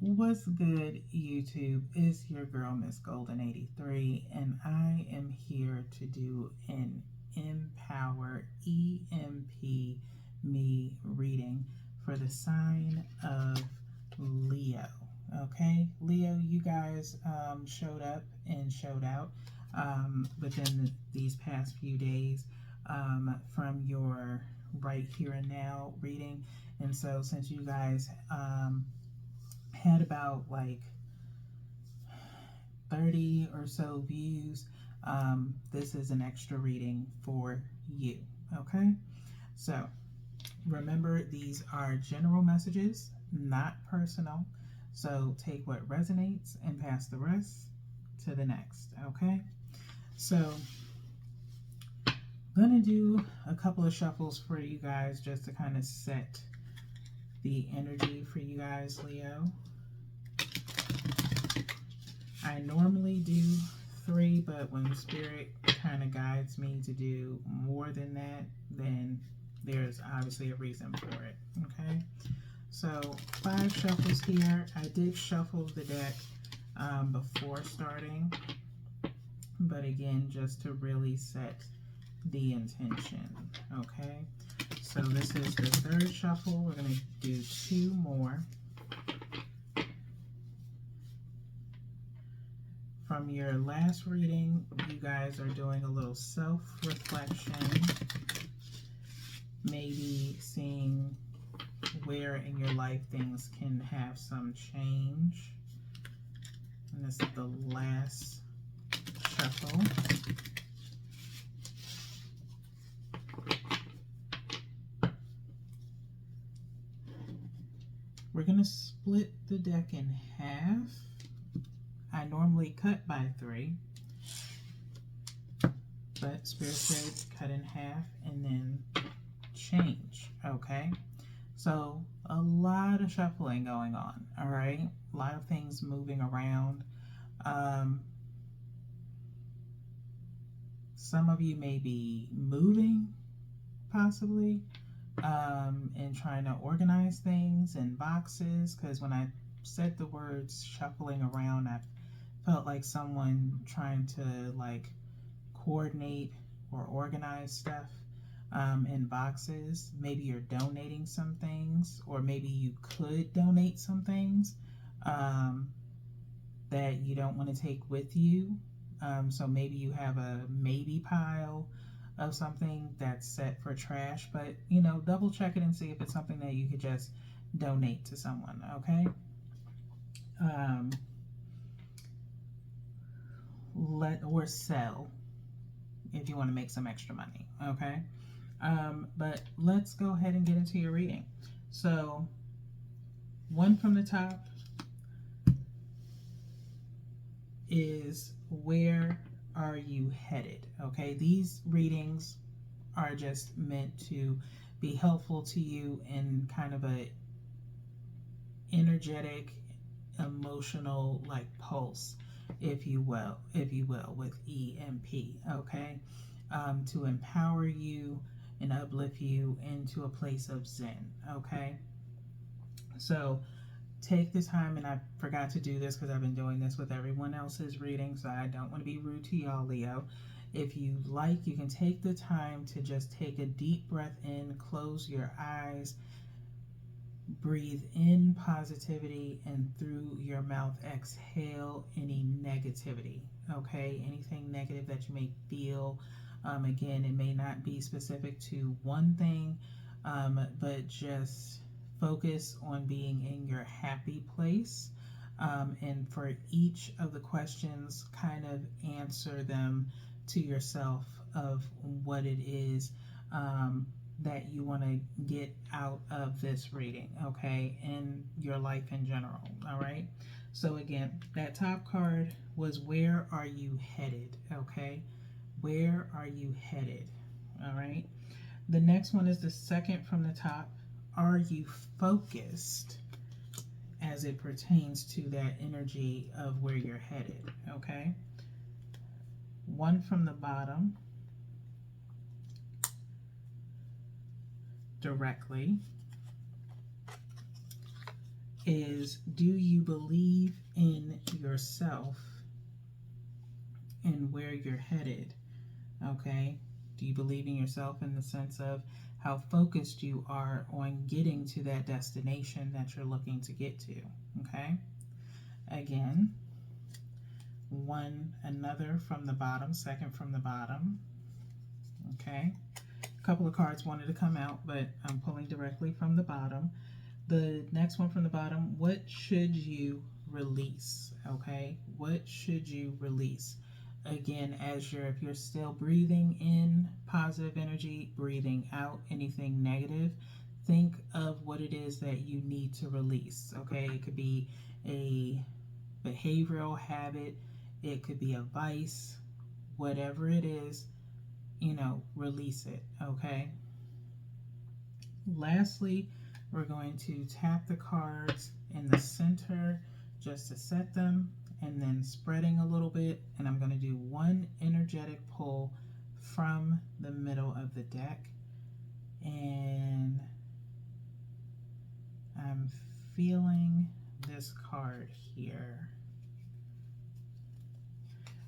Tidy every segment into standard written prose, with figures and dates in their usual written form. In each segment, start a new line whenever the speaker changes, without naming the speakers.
What's good, YouTube? It's your girl, Miss Golden 83, and I am here to do an Empower EMP Me reading for the sign of Leo. Okay, Leo, you guys showed up and showed out within these past few days from your right here and now reading. And so, since you guys had about like 30 or so views, this is an extra reading for you. Okay, so remember, these are general messages, not personal. So take what resonates and pass the rest to the next. Okay, so I'm gonna do a couple of shuffles for you guys just to kind of set the energy for you guys, Leo. I normally do 3, but when Spirit kind of guides me to do more than that, then there's obviously a reason for it. Okay, so 5 shuffles here. I did shuffle the deck before starting, but again, just to really set the intention. Okay, so this is the 3rd shuffle. We're going to do 2 more. From your last reading, you guys are doing a little self-reflection, maybe seeing where in your life things can have some change. And this is the last shuffle. We're going to split the deck in half. I normally cut by 3, but Spirit said cut in half and then change. Okay, so a lot of shuffling going on. All right, a lot of things moving around. Some of you may be moving, possibly, and trying to organize things in boxes, because when I said the words shuffling around, I felt like someone trying to like coordinate or organize stuff in boxes. Maybe you're donating some things, or maybe you could donate some things that you don't want to take with you. So maybe you have a maybe pile of something that's set for trash, but you know, double check it and see if it's something that you could just donate to someone. Okay, or sell if you want to make some extra money. Okay, but let's go ahead and get into your reading. So 1 from the top is, where are you headed? Okay, these readings are just meant to be helpful to you in kind of a energetic, emotional like pulse, if you will, with EMP. Okay, to empower you and uplift you into a place of Zen. Okay, so take the time, and I forgot to do this because I've been doing this with everyone else's reading, so I don't want to be rude to y'all, Leo. If you like, you can take the time to just take a deep breath in, close your eyes, breathe in positivity, and through your mouth exhale any negativity. Okay, anything negative that you may feel. Again, it may not be specific to one thing, but just focus on being in your happy place. And for each of the questions, kind of answer them to yourself of what it is that you want to get out of this reading, okay, in your life in general. All right, so again, that top card was, where are you headed? Okay, where are you headed? All right, the next one is the 2nd from the top. Are you focused as it pertains to that energy of where you're headed? Okay, 1 from the bottom, directly. is, do you believe in yourself and where you're headed? Okay? Do you believe in yourself in the sense of how focused you are on getting to that destination that you're looking to get to? Okay? Again, another from the bottom, second from the bottom. Okay? A couple of cards wanted to come out, but I'm pulling directly from the bottom. The next one from the bottom, what should you release? Okay? What should you release? Again, if you're still breathing in positive energy, breathing out anything negative, think of what it is that you need to release. Okay? It could be a behavioral habit, it could be a vice, whatever it is, release it. Okay? Lastly, we're going to tap the cards in the center just to set them, and then spreading a little bit, and I'm going to do one energetic pull from the middle of the deck, and I'm feeling this card here,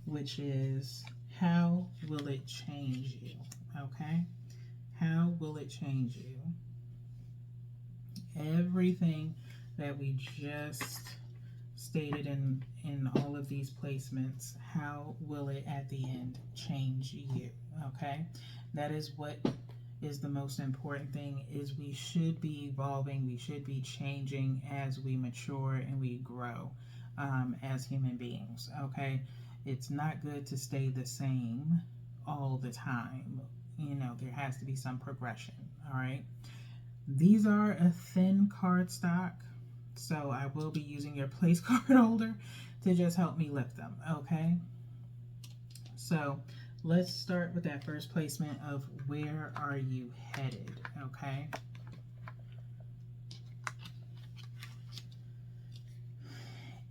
which is, how will it change you? Okay? How will it change you? Everything that we just stated in all of these placements, how will it at the end change you? Okay? That is what is the most important thing, is we should be evolving, we should be changing as we mature and we grow as human beings. Okay? It's not good to stay the same all the time. There has to be some progression. All right? These are a thin card stock, so I will be using your place card holder to just help me lift them, okay? So let's start with that first placement of, where are you headed, okay?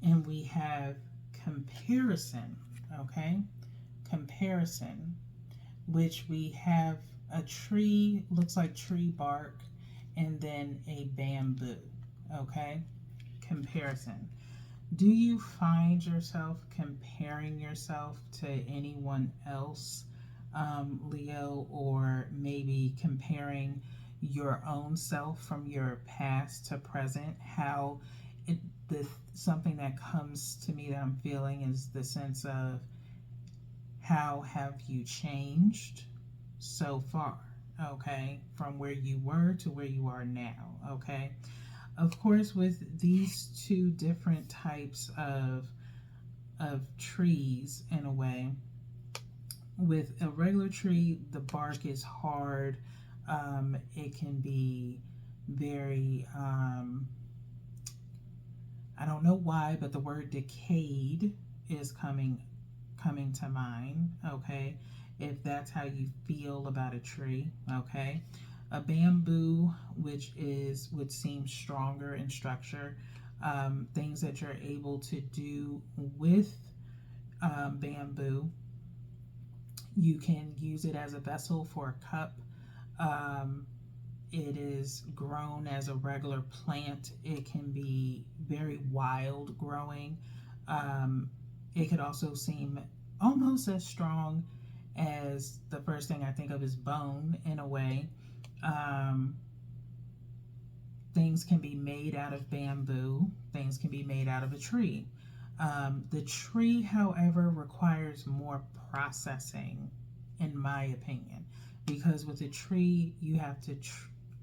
And we have comparison, okay? Comparison, which we have a tree, looks like tree bark, and then a bamboo, okay? Comparison. Do you find yourself comparing yourself to anyone else, Leo, or maybe comparing your own self from your past to present? Something that comes to me that I'm feeling is the sense of, how have you changed so far? Okay, from where you were to where you are now. Okay, of course, with these two different types of trees, in a way, with a regular tree, the bark is hard. It can be very I don't know why, but the word decayed is coming to mind. Okay, if that's how you feel about a tree. Okay, a bamboo, which would seem stronger in structure, things that you're able to do with bamboo. You can use it as a vessel for a cup. It is grown as a regular plant. It can be very wild growing. It could also seem almost as strong as, the first thing I think of is bone, in a way. Things can be made out of bamboo. Things can be made out of a tree. The tree, however, requires more processing, in my opinion, because with a tree, you have to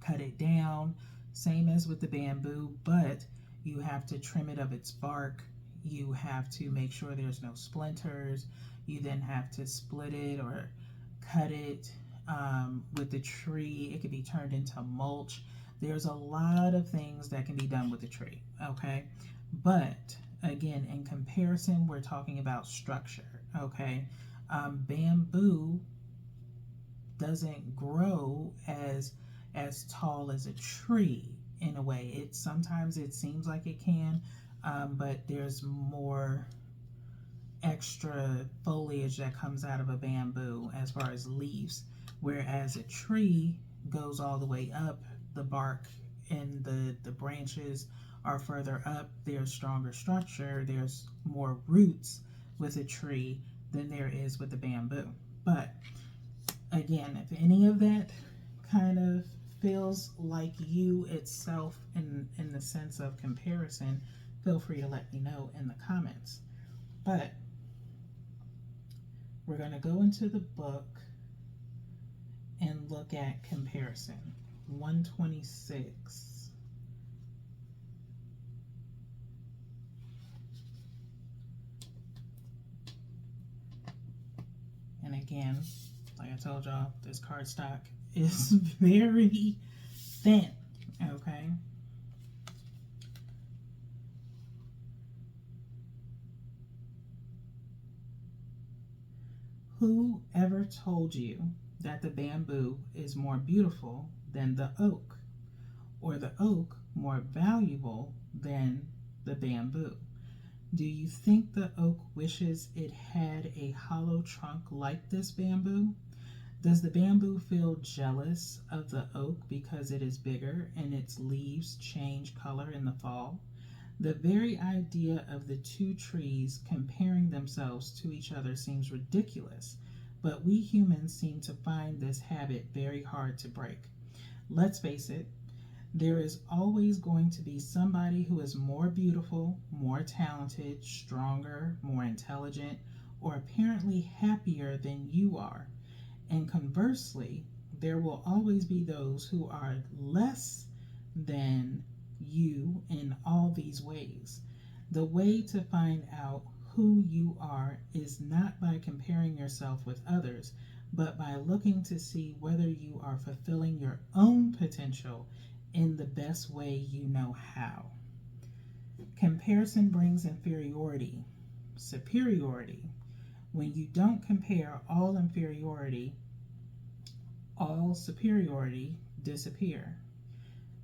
cut it down, same as with the bamboo, but you have to trim it of its bark. You have to make sure there's no splinters. You then have to split it or cut it. With the tree, it could be turned into mulch. There's a lot of things that can be done with the tree, okay? But again, in comparison, we're talking about structure, okay? Bamboo doesn't grow as tall as a tree, in a way. Sometimes it seems like it can, but there's more extra foliage that comes out of a bamboo as far as leaves, whereas a tree goes all the way up. The bark and the branches are further up, there's stronger structure, there's more roots with a tree than there is with the bamboo. But again, if any of that kind of feels like you itself in the sense of comparison, feel free to let me know in the comments. But we're going to go into the book and look at comparison. 126. And again, like I told y'all, this cardstock is very thin, okay? Who ever told you that the bamboo is more beautiful than the oak, or the oak more valuable than the bamboo? Do you think the oak wishes it had a hollow trunk like this bamboo? Does the bamboo feel jealous of the oak because it is bigger and its leaves change color in the fall? The very idea of the two trees comparing themselves to each other seems ridiculous, but we humans seem to find this habit very hard to break. Let's face it, there is always going to be somebody who is more beautiful, more talented, stronger, more intelligent, or apparently happier than you are. And conversely, there will always be those who are less than you in all these ways. The way to find out who you are is not by comparing yourself with others, but by looking to see whether you are fulfilling your own potential in the best way you know how. Comparison brings inferiority, superiority. When you don't compare, all inferiority, all superiority disappear.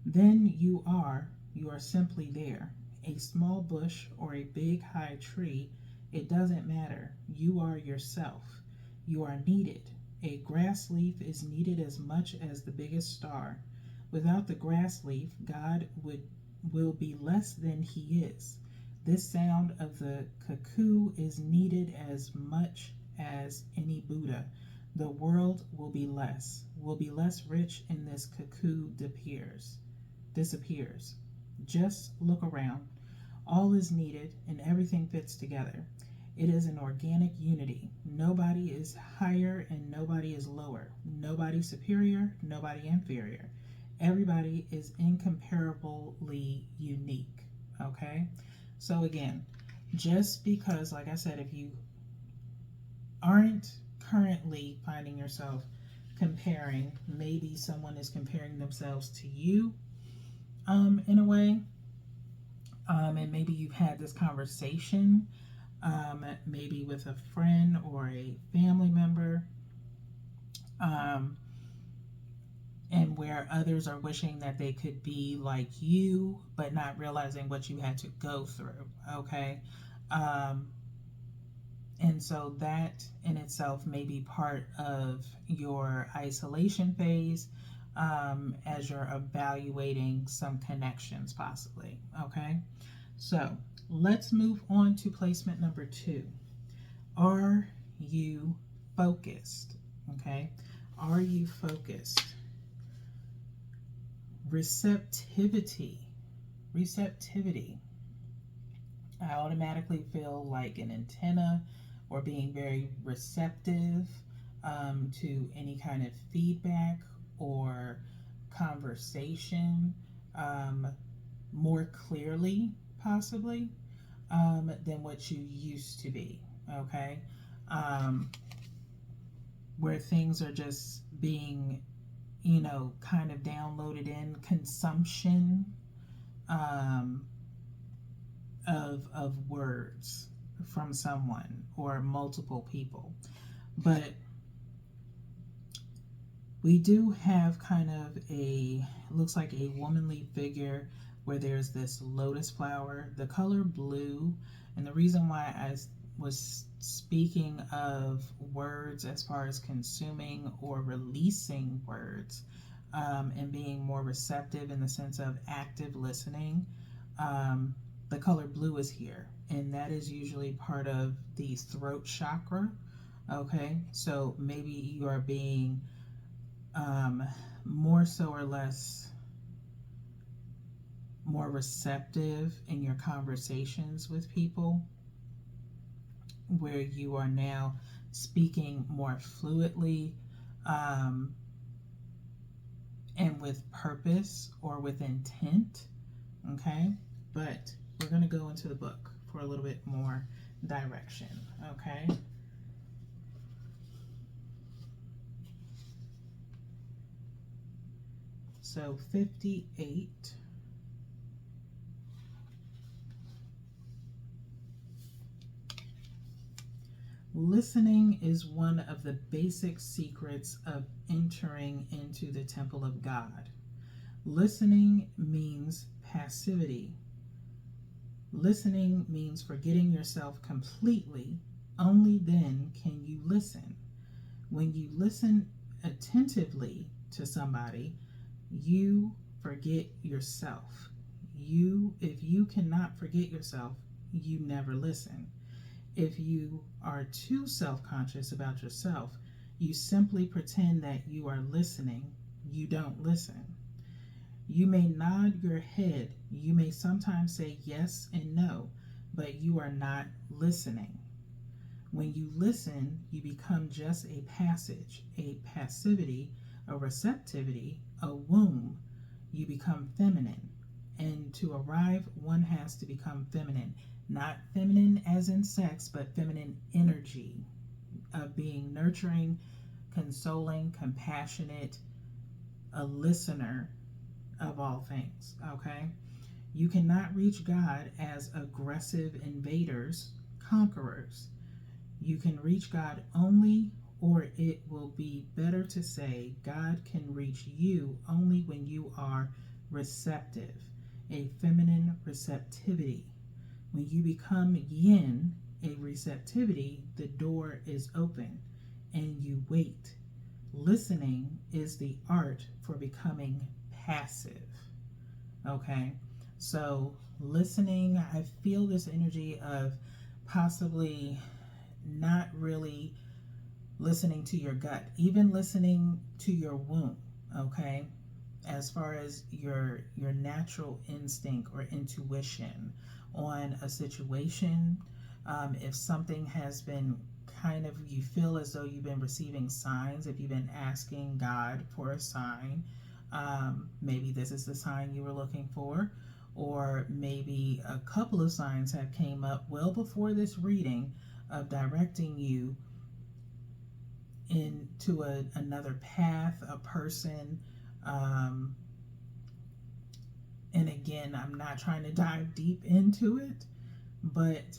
Then you are simply there. A small bush or a big high tree, it doesn't matter. You are yourself. You are needed. A grass leaf is needed as much as the biggest star. Without the grass leaf, God will be less than he is. This sound of the cuckoo is needed as much as any Buddha. The world will be less rich, and this cuckoo disappears. Just look around. All is needed and everything fits together. It is an organic unity. Nobody is higher and nobody is lower. Nobody superior, nobody inferior. Everybody is incomparably unique. Okay? So again, just because, like I said, if you aren't currently finding yourself comparing, maybe someone is comparing themselves to you in a way, and maybe you've had this conversation maybe with a friend or a family member, and where others are wishing that they could be like you, but not realizing what you had to go through, okay? And so that in itself may be part of your isolation phase as you're evaluating some connections, possibly, okay? So let's move on to placement number 2. Are you focused? Okay? Are you focused? Receptivity. I automatically feel like an antenna or being very receptive to any kind of feedback or conversation more clearly, possibly, than what you used to be, okay? Where things are just being, kind of downloaded in, consumption of words from someone or multiple people. But we do have kind of looks like a womanly figure where there's this lotus flower, the color blue. And the reason why I was speaking of words as far as consuming or releasing words and being more receptive in the sense of active listening, the color blue is here, and that is usually part of the throat chakra. Okay, so maybe you are being more so or less more receptive in your conversations with people, where you are now speaking more fluidly, um, and with purpose or with intent. Okay, but we're going to go into the book for a little bit more direction. Okay, so 58. Listening is one of the basic secrets of entering into the temple of God. Listening means passivity. Listening means forgetting yourself completely. Only then can you listen. When you listen attentively to somebody, you forget yourself. If you cannot forget yourself, you never listen. If you are too self-conscious about yourself, you simply pretend that you are listening. You don't listen. You may nod your head. You may sometimes say yes and no, but you are not listening. When you listen, you become just a passage, a passivity, a receptivity, a womb. You become feminine. And to arrive, one has to become feminine. Not feminine as in sex, but feminine energy of being nurturing, consoling, compassionate, a listener of all things. Okay? You cannot reach God as aggressive invaders, conquerors. You can reach God only, or it will be better to say, God can reach you only when you are receptive, a feminine receptivity. When you become yin, a receptivity, the door is open and you wait. Listening is the art for becoming passive. Okay, so listening, I feel this energy of possibly not really listening to your gut, even listening to your womb. Okay, as far as your natural instinct or intuition on a situation. If something has been kind of, you feel as though you've been receiving signs, if you've been asking God for a sign, maybe this is the sign you were looking for, or maybe a couple of signs have came up well before this reading of directing you into another path, a person. And again, I'm not trying to dive deep into it, but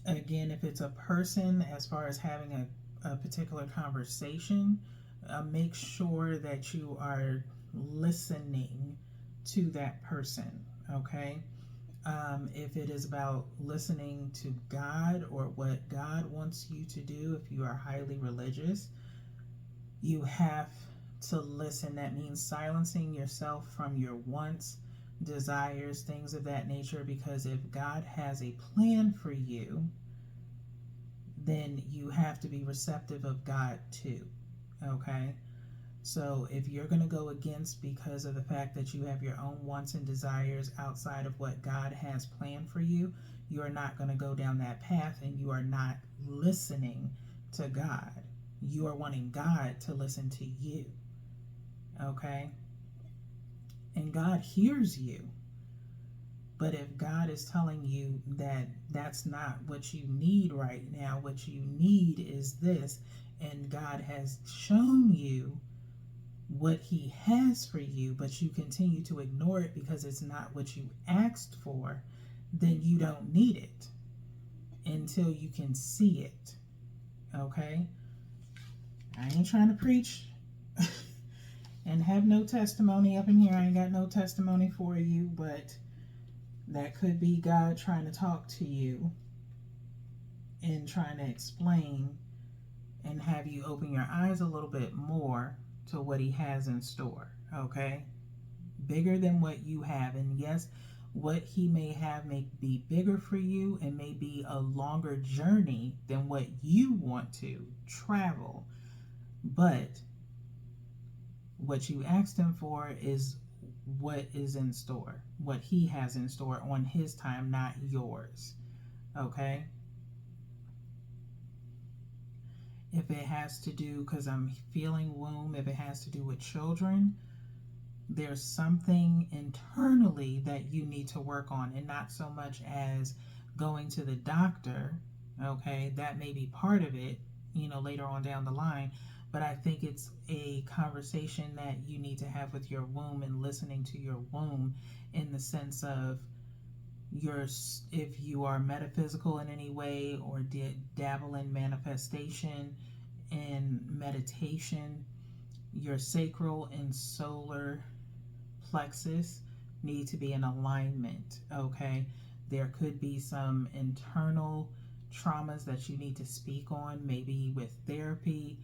again, if it's a person, as far as having a particular conversation, make sure that you are listening to that person, okay? If it is about listening to God or what God wants you to do, if you are highly religious, you have to listen. That means silencing yourself from your wants, desires, things of that nature, because if God has a plan for you, then you have to be receptive of God too. Okay? So if you're going to go against because of the fact that you have your own wants and desires outside of what God has planned for you, you are not going to go down that path, and you are not listening to God. You are wanting God to listen to you. Okay? And God hears you. But if God is telling you that that's not what you need right now, what you need is this, and God has shown you what He has for you, but you continue to ignore it because it's not what you asked for, then you don't need it until you can see it. Okay? I ain't trying to preach and have no testimony up in here. I ain't got no testimony for you, but that could be God trying to talk to you and trying to explain and have you open your eyes a little bit more to what he has in store, okay? Bigger than what you have. And yes, what he may have may be bigger for you and may be a longer journey than what you want to travel. But what you asked him for is what is in store, what he has in store on his time, not yours, okay? If it has to do, because I'm feeling womb, if it has to do with children, there's something internally that you need to work on, and not so much as going to the doctor, okay? That may be part of it, later on down the line, but I think it's a conversation that you need to have with your womb and listening to your womb, in the sense of if you are metaphysical in any way, or did dabble in manifestation and meditation, your sacral and solar plexus need to be in alignment, okay? There could be some internal traumas that you need to speak on, maybe with therapy,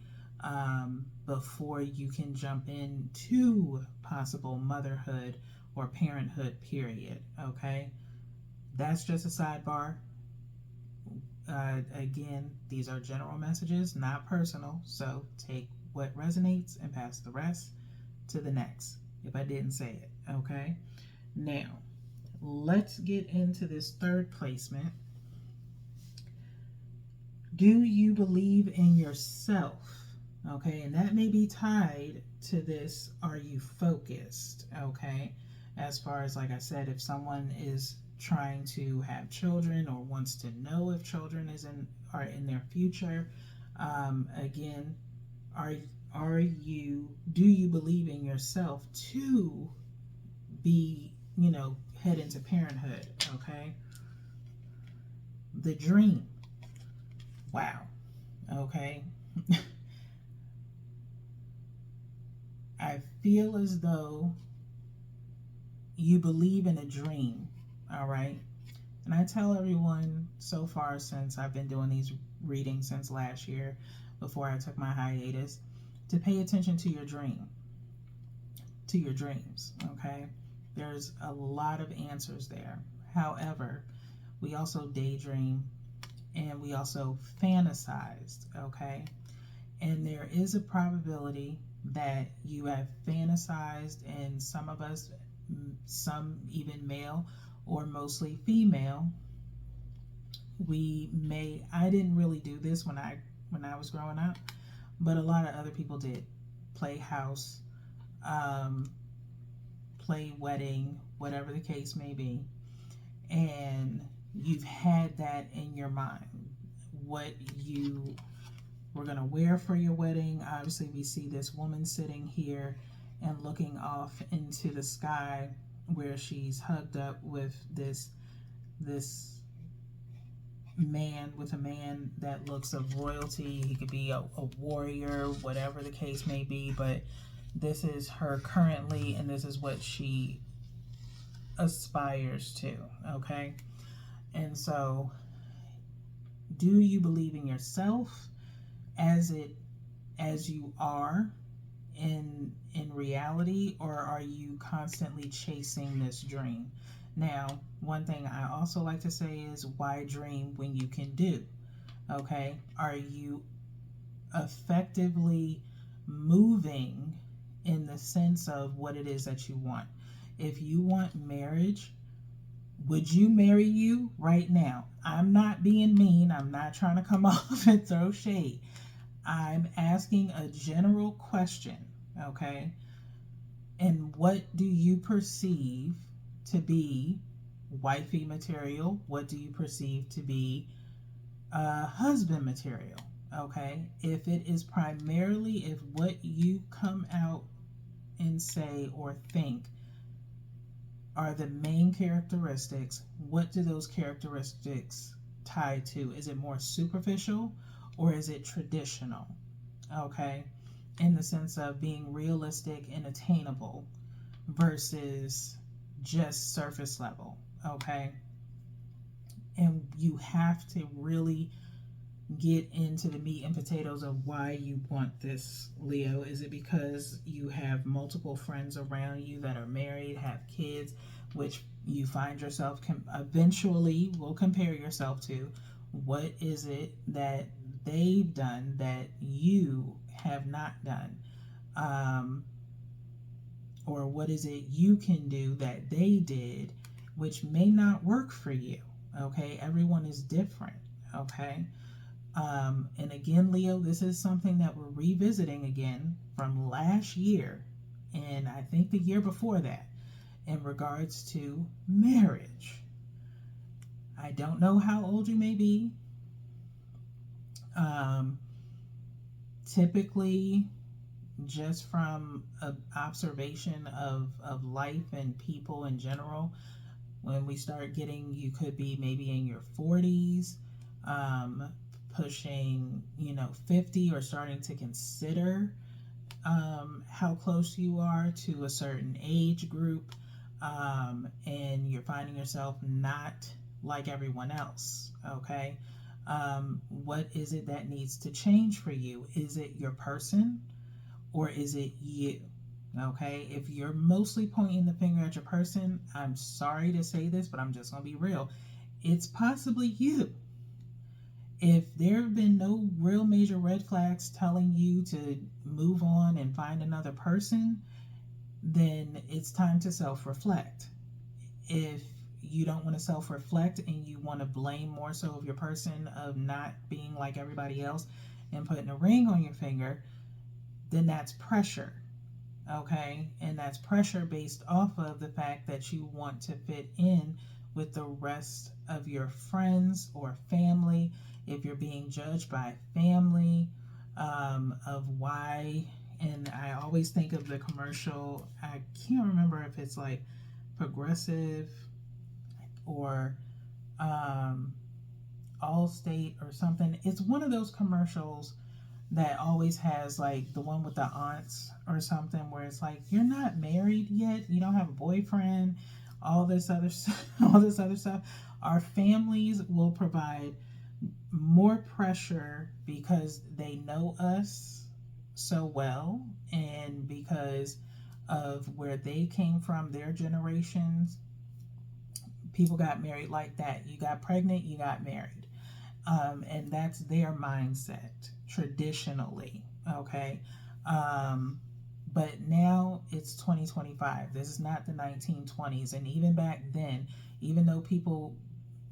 before you can jump into possible motherhood or parenthood, period, okay? That's just a sidebar. Again, these are general messages, not personal, so take what resonates and pass the rest to the next, if I didn't say it, okay? Now, let's get into this third placement. Do you believe in yourself? Okay, and that may be tied to this, are you focused, okay? As far as, like I said, if someone is trying to have children or wants to know if children are in their future, again, do you believe in yourself to be, head into parenthood, okay? The dream. Wow. Okay. I feel as though you believe in a dream, all right? And I tell everyone so far, since I've been doing these readings since last year, before I took my hiatus, to pay attention to your dream, to your dreams, okay? There's a lot of answers there. However, we also daydream and we also fantasized, okay? And there is a probability that you have fantasized, and some of us, some even male or mostly female, I didn't really do this when I was growing up, but a lot of other people did. Play house, play wedding, whatever the case may be, and you've had that in your mind, what you were going to wear for your wedding. Obviously, we see this woman sitting here and looking off into the sky, where she's hugged up with this man, with a man that looks of royalty. He could be a warrior, whatever the case may be, but this is her currently, and this is what she aspires to, okay? And so, do you believe in yourself as you are in reality, or are you constantly chasing this dream? Now, one thing I also like to say is, why dream when you can do? Okay, are you effectively moving in the sense of what it is that you want? If you want marriage, would you marry you right now? I'm not being mean. I'm not trying to come off and throw shade. I'm asking a general question, okay? And what do you perceive to be wifey material? What do you perceive to be husband material, okay? If it is primarily, if what you come out and say or think are the main characteristics, what do those characteristics tie to? Is it more superficial, or is it traditional? Okay, in the sense of being realistic and attainable versus just surface level. Okay, and you have to really get into the meat and potatoes of why you want this, Leo. Is it because you have multiple friends around you that are married, have kids, which you find yourself eventually will compare yourself to? What is it that they've done that you have not done? Um, or what is it you can do that they did, which may not work for you? Okay, everyone is different. Okay. And again, Leo, this is something that we're revisiting again from last year, and I think the year before that, in regards to marriage. I don't know how old you may be. Um, Typically, just from observation of life and people in general, when we start getting, you could be maybe in your 40s, pushing, 50, or starting to consider how close you are to a certain age group, and you're finding yourself not like everyone else. Okay. What is it that needs to change for you? Is it your person, or is it you? Okay, if you're mostly pointing the finger at your person, I'm sorry to say this, but I'm just going to be real. It's possibly you. If there have been no real major red flags telling you to move on and find another person, then it's time to self reflect. If you don't want to self reflect and you want to blame more so of your person of not being like everybody else and putting a ring on your finger, then that's pressure. Okay, and that's pressure based off of the fact that you want to fit in with the rest of your friends or family. If you're being judged by family, of why, and I always think of the commercial, I can't remember if it's like Progressive or Allstate or something. It's one of those commercials that always has like the one with the aunts or something, where it's like, you're not married yet, you don't have a boyfriend, all this other all this other stuff. Our families will provide more pressure because they know us so well, and because of where they came from, their generations. People got married like that. You got pregnant, you got married. And that's their mindset traditionally. Okay. But now it's 2025. This is not the 1920s. And even back then, even though people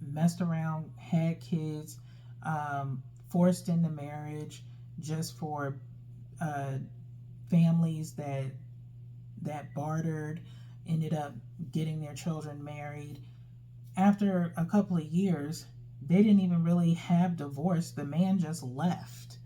messed around, had kids, forced into marriage just for families that bartered, ended up getting their children married. After a couple of years, they didn't even really have divorce. The man just left.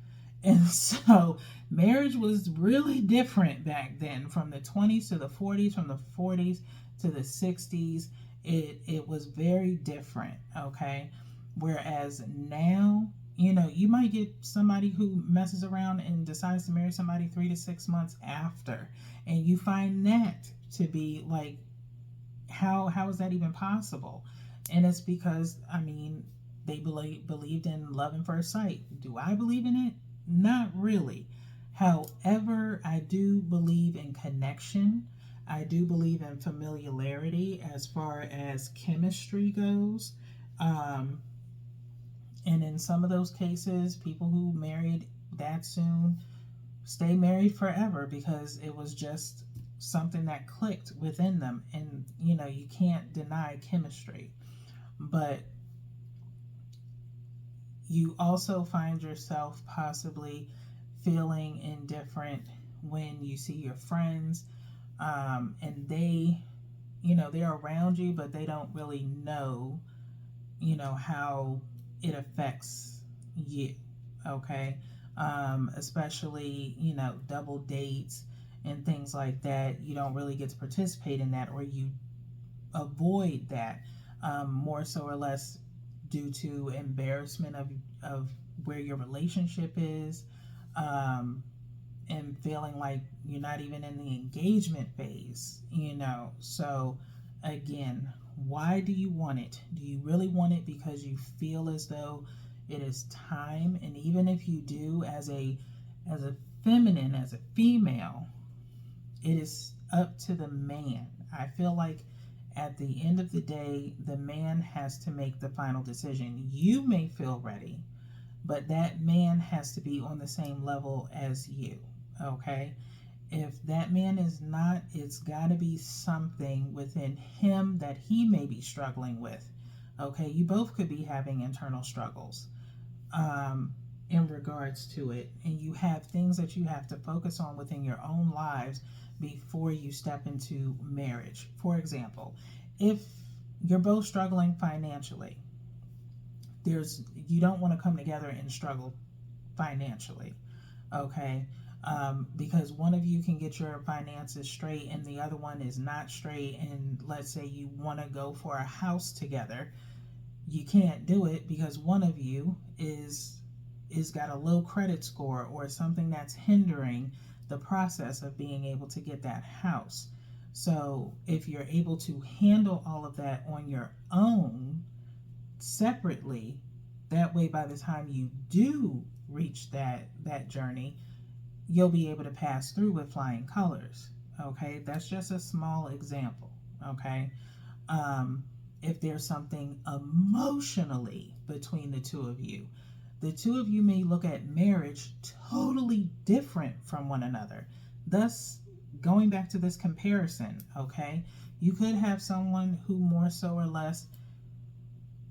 And so marriage was really different back then, from the 20s to the 40s, from the 40s to the 60s. It was very different, okay? Whereas now, you might get somebody who messes around and decides to marry somebody 3 to 6 months after. And you find that to be like, how is that even possible? And it's because, they believed in love at first sight. Do I believe in it? Not really. However, I do believe in connection. I do believe in familiarity as far as chemistry goes. And in some of those cases, people who married that soon stay married forever because it was just something that clicked within them. And, you can't deny chemistry. But you also find yourself possibly feeling indifferent when you see your friends, and they're around you, but they don't really know, how it affects you. Okay. Especially, double dates and things like that. You don't really get to participate in that, or you avoid that, more so or less due to embarrassment of where your relationship is, and feeling like you're not even in the engagement phase. So again, why do you want it? Do you really want it because you feel as though It is time. And even if you do, as a feminine, as a female, it is up to the man. I feel like at the end of the day, the man has to make the final decision. You may feel ready, but that man has to be on the same level as you. Okay? If that man is not, it's got to be something within him that he may be struggling with. Okay? You both could be having internal struggles in regards to it, and you have things that you have to focus on within your own lives before you step into marriage. For example, if you're both struggling financially, you don't want to come together and struggle financially, okay? Because one of you can get your finances straight and the other one is not straight, and let's say you want to go for a house together, you can't do it because one of you is got a low credit score or something that's hindering the process of being able to get that house. So if you're able to handle all of that on your own separately, that way by the time you do reach that journey, you'll be able to pass through with flying colors. Okay, that's just a small example. Okay, if there's something emotionally between the two of you may look at marriage totally different from one another. Thus, going back to this comparison, okay, you could have someone who more so or less,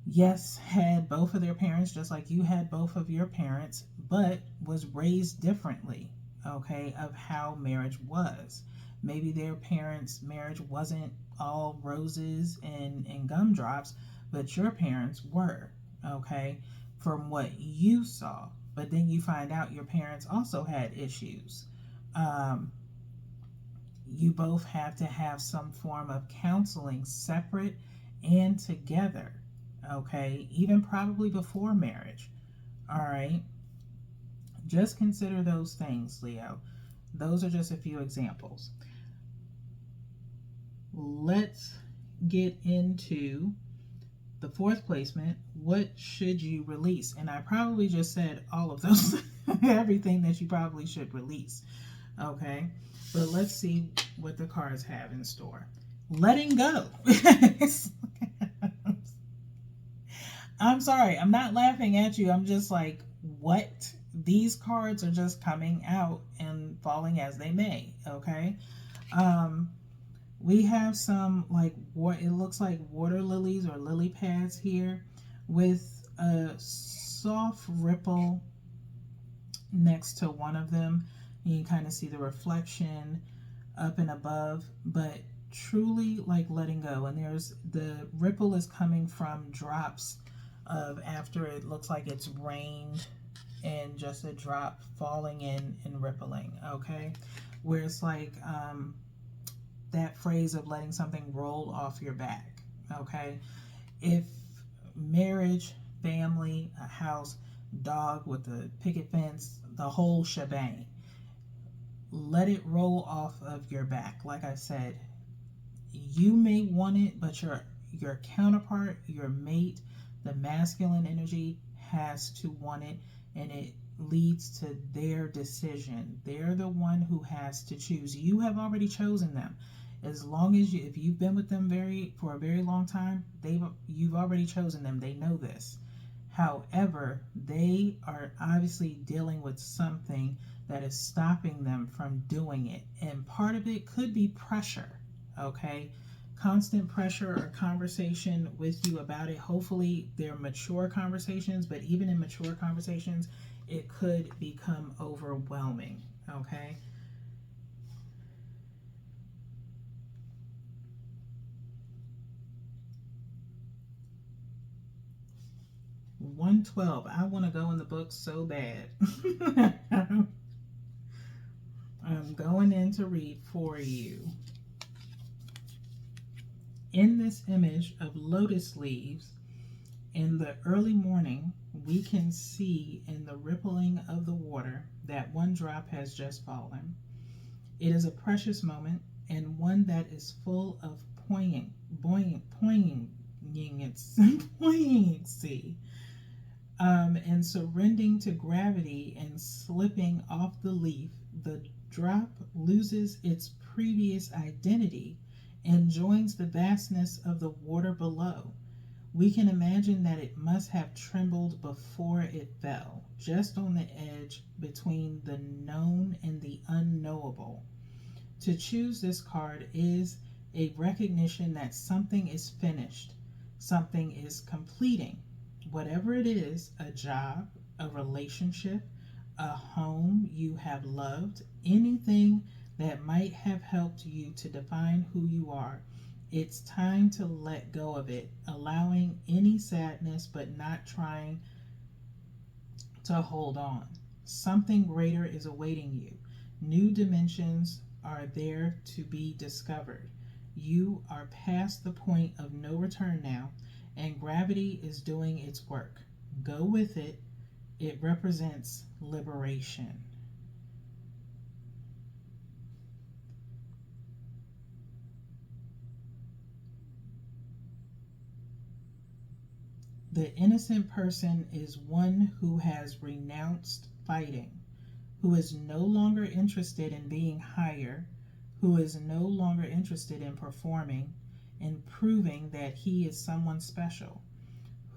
yes, had both of their parents just like you had both of your parents, but was raised differently, okay, of how marriage was. Maybe their parents' marriage wasn't all roses and gumdrops, but your parents were, okay, from what you saw. But then you find out your parents also had issues. You both have to have some form of counseling separate and together, okay, even probably before marriage. All right, just consider those things, Leo. Those are just a few examples. Let's get into the fourth placement. What should you release? And I probably just said all of those, everything that you probably should release. Okay, but let's see what the cards have in store. Letting go. I'm sorry, I'm not laughing at you. I'm just like, what? These cards are just coming out and falling as they may. Okay. We have some like it looks like water lilies or lily pads here with a soft ripple next to one of them. You can kind of see the reflection up and above, but truly like letting go. And there's the ripple is coming from drops of after it looks like it's rained and just a drop falling in and rippling. Okay, where it's like that phrase of letting something roll off your back. Okay, if marriage, family, a house, dog with a picket fence, the whole shebang, let it roll off of your back. Like I said, you may want it, but your counterpart, your mate, the masculine energy has to want it, and it leads to their decision. They're the one who has to choose. You have already chosen them. As long as if you've been with them for a very long time, you've already chosen them. They know this. However, they are obviously dealing with something that is stopping them from doing it. And part of it could be pressure, okay? Constant pressure or conversation with you about it. Hopefully they're mature conversations, but even in mature conversations, it could become overwhelming, okay? $112. I want to go in the book so bad. I'm going in to read for you. In this image of lotus leaves, in the early morning, we can see in the rippling of the water that one drop has just fallen. It is a precious moment and one that is full of poignancy. and surrendering to gravity and slipping off the leaf, the drop loses its previous identity and joins the vastness of the water below. We can imagine that it must have trembled before it fell, just on the edge between the known and the unknowable. To choose this card is a recognition that something is finished, something is completing. Whatever it is, a job, a relationship, a home you have loved, anything that might have helped you to define who you are. It's time to let go of it, allowing any sadness but not trying to hold on. Something greater is awaiting you. New dimensions are there to be discovered. You are past the point of no return now, and gravity is doing its work. Go with it. It represents liberation. The innocent person is one who has renounced fighting, who is no longer interested in being higher, who is no longer interested in performing, in proving that he is someone special,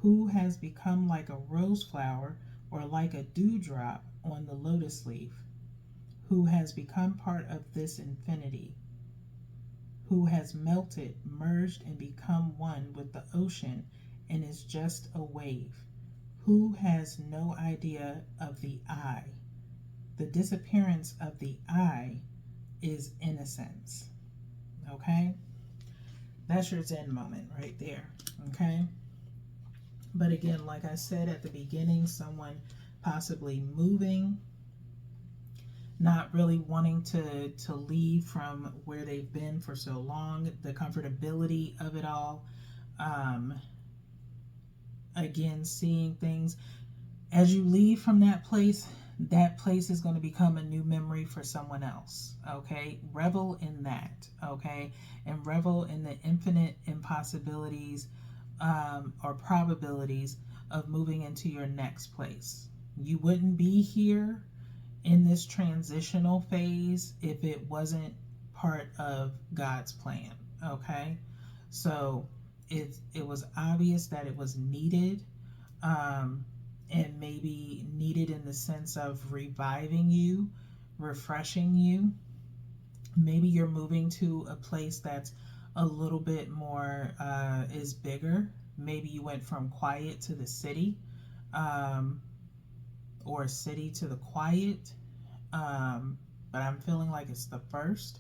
who has become like a rose flower or like a dewdrop on the lotus leaf, who has become part of this infinity, who has melted, merged, and become one with the ocean and is just a wave, who has no idea of the I. The disappearance of the I is innocence. Okay? That's your Zen moment right there. Okay? But again, like I said at the beginning, someone possibly moving, not really wanting to leave from where they've been for so long, the comfortability of it all. Again, seeing things as you leave from that place is going to become a new memory for someone else. Okay, revel in that. Okay, and revel in the infinite impossibilities or probabilities of moving into your next place. You wouldn't be here in this transitional phase if it wasn't part of God's plan. Okay, so it was obvious that it was needed, and maybe needed in the sense of reviving you, refreshing you. Maybe you're moving to a place that's a little bit more is bigger. Maybe you went from quiet to the city, or city to the quiet, but I'm feeling like it's the first,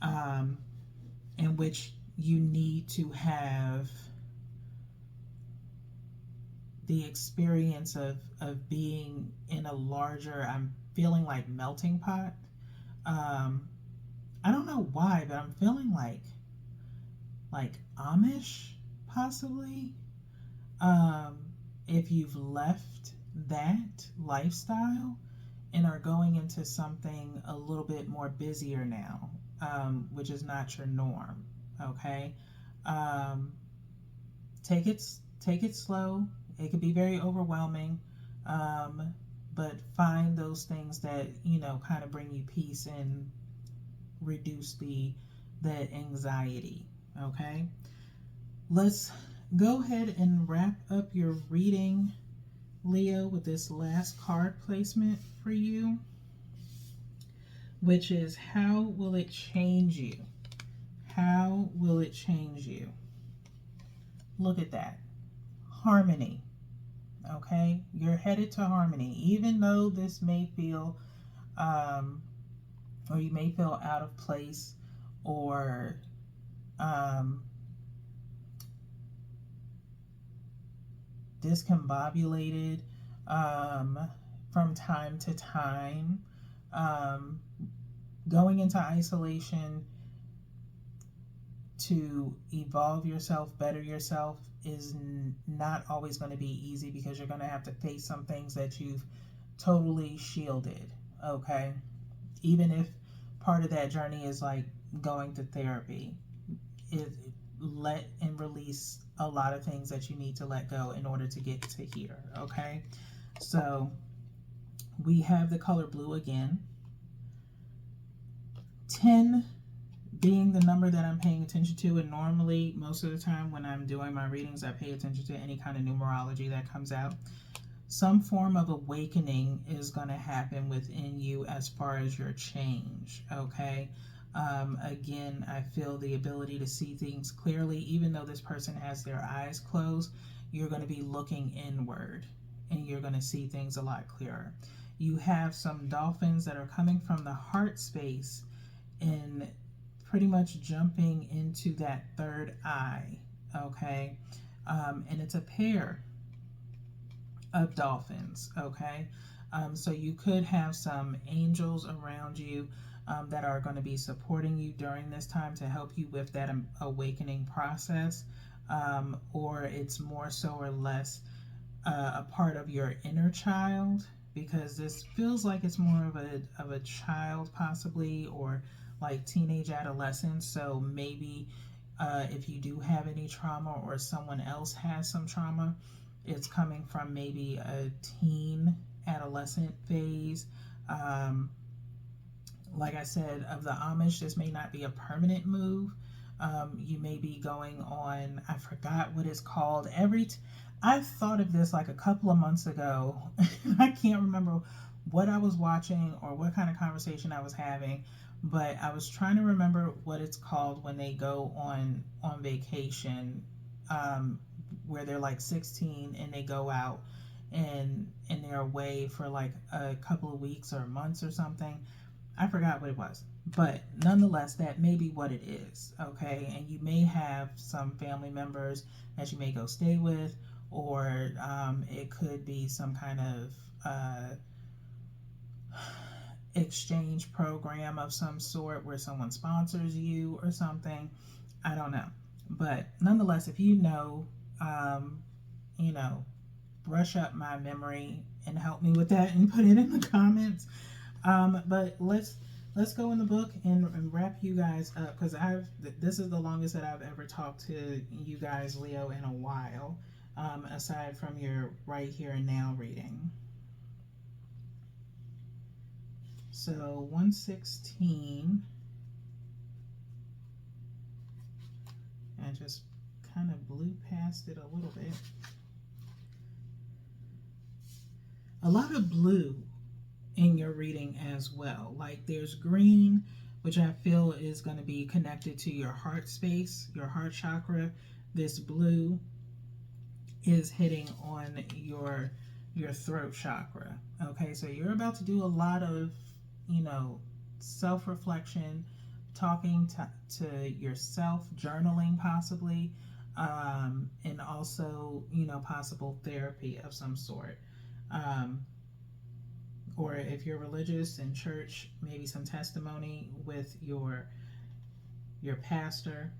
in which you need to have the experience of being in a larger, I'm feeling like melting pot. I don't know why, but I'm feeling like Amish, possibly. If you've left that lifestyle and are going into something a little bit more busier now, which is not your norm. Okay, take it slow. It could be very overwhelming, but find those things that kind of bring you peace and reduce the anxiety. Okay, let's go ahead and wrap up your reading, Leo, with this last card placement for you, which is how will it change you? How will it change you? Look at that. Harmony. Okay? You're headed to harmony. Even though this may feel, or you may feel out of place, or discombobulated from time to time, going into isolation to evolve yourself, better yourself, is not always going to be easy, because you're going to have to face some things that you've totally shielded. Okay, even if part of that journey is like going to therapy, let and release a lot of things that you need to let go in order to get to here. Okay, So we have the color blue again. 10 being the number that I'm paying attention to, and normally most of the time when I'm doing my readings, I pay attention to any kind of numerology that comes out. Some form of awakening is going to happen within you as far as your change, okay? Again, I feel the ability to see things clearly. Even though this person has their eyes closed, you're going to be looking inward and you're going to see things a lot clearer. You have some dolphins that are coming from the heart space and pretty much jumping into that third eye, okay? And it's a pair of dolphins, okay? So you could have some angels around you that are going to be supporting you during this time to help you with that awakening process, or it's more so or less a part of your inner child, because this feels like it's more of a child possibly, or like teenage adolescence. So maybe if you do have any trauma or someone else has some trauma, it's coming from maybe a teen adolescent phase. Like I said, of the Amish, this may not be a permanent move. You may be going on, I forgot what it's called. I thought of this like a couple of months ago. I can't remember what I was watching or what kind of conversation I was having, but I was trying to remember what it's called when they go on vacation, where they're like 16 and they go out and they're away for like a couple of weeks or months or something. I forgot what it was, but nonetheless, that may be what it is, okay? And you may have some family members that you may go stay with, or it could be some kind of exchange program of some sort where someone sponsors you or something. I don't know. But nonetheless, if you know, you know, brush up my memory and help me with that and put it in the comments. But let's go in the book and wrap you guys up, because this is the longest that I've ever talked to you guys, Leo, in a while, aside from your right here and now reading. So 116, I just kind of blew past it a little bit. A lot of blue in your reading as well. Like there's green, which I feel is going to be connected to your heart space, your heart chakra. This blue is hitting on your throat chakra. Okay, so you're about to do a lot of, you know, self-reflection, talking to yourself, journaling possibly, and also, you know, possible therapy of some sort. Or if you're religious in church, maybe some testimony with your pastor.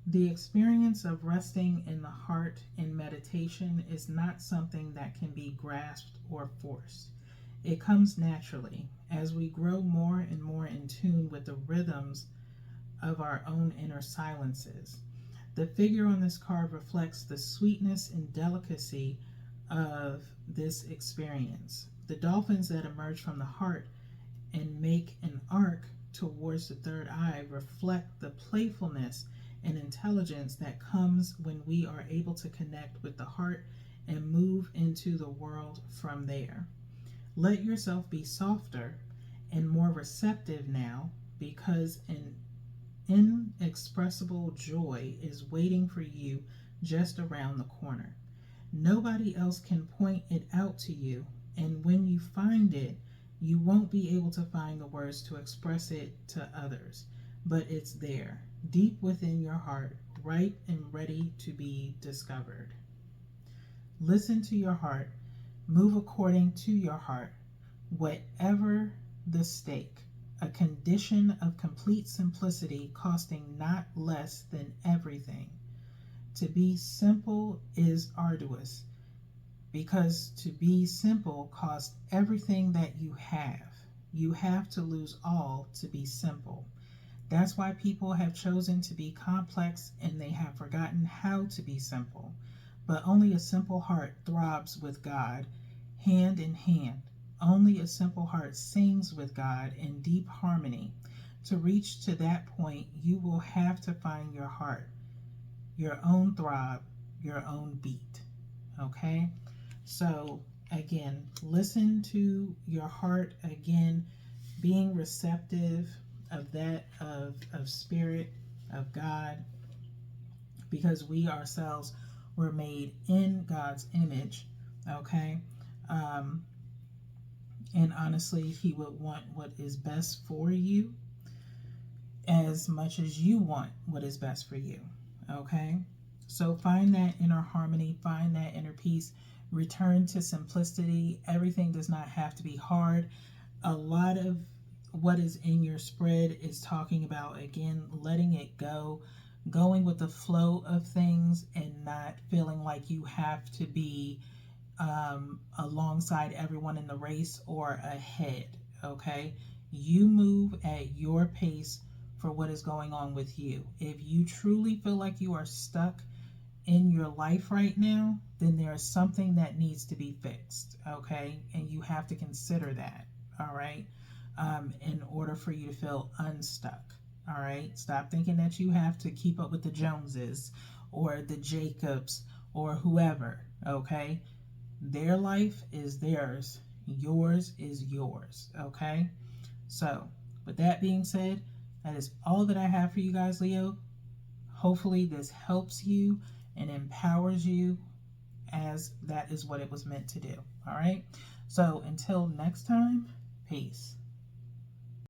The experience of resting in the heart in meditation is not something that can be grasped or forced. It comes naturally as we grow more and more in tune with the rhythms of our own inner silences. The figure on this card reflects the sweetness and delicacy of this experience. The dolphins that emerge from the heart and make an arc towards the third eye reflect the playfulness and intelligence that comes when we are able to connect with the heart and move into the world from there. Let yourself be softer and more receptive now, because an inexpressible joy is waiting for you just around the corner. Nobody else can point it out to you, and when you find it, you won't be able to find the words to express it to others, but it's there, deep within your heart, ripe and ready to be discovered. Listen to your heart, move according to your heart, whatever the stake, a condition of complete simplicity costing not less than everything. To be simple is arduous, because to be simple costs everything that you have. You have to lose all to be simple. That's why people have chosen to be complex and they have forgotten how to be simple. but only a simple heart throbs with God, hand in hand. Only a simple heart sings with God in deep harmony. To reach to that point, you will have to find your heart, your own throb, your own beat. Okay? So, again, listen to your heart. Again, being receptive of that, of spirit, of God, because we ourselves were made in God's image. Okay? Um, and honestly, He would want what is best for you as much as you want what is best for you. Okay? So find that inner harmony, find that inner peace, return to simplicity. Everything does not have to be hard. A lot of what is in your spread is talking about, again, letting it go, going with the flow of things, and not feeling like you have to be alongside everyone in the race or ahead. Okay? You move at your pace for what is going on with you. If you truly feel like you are stuck in your life right now, then there is something that needs to be fixed. Okay? And you have to consider that. All right? In order for you to feel unstuck. All right? Stop thinking that you have to keep up with the Joneses or the Jacobs or whoever. Okay? Their life is theirs. Yours is yours. Okay? So, with that being said, that is all that I have for you guys, Leo. Hopefully, this helps you and empowers you, as that is what it was meant to do. All right? So, until next time, peace.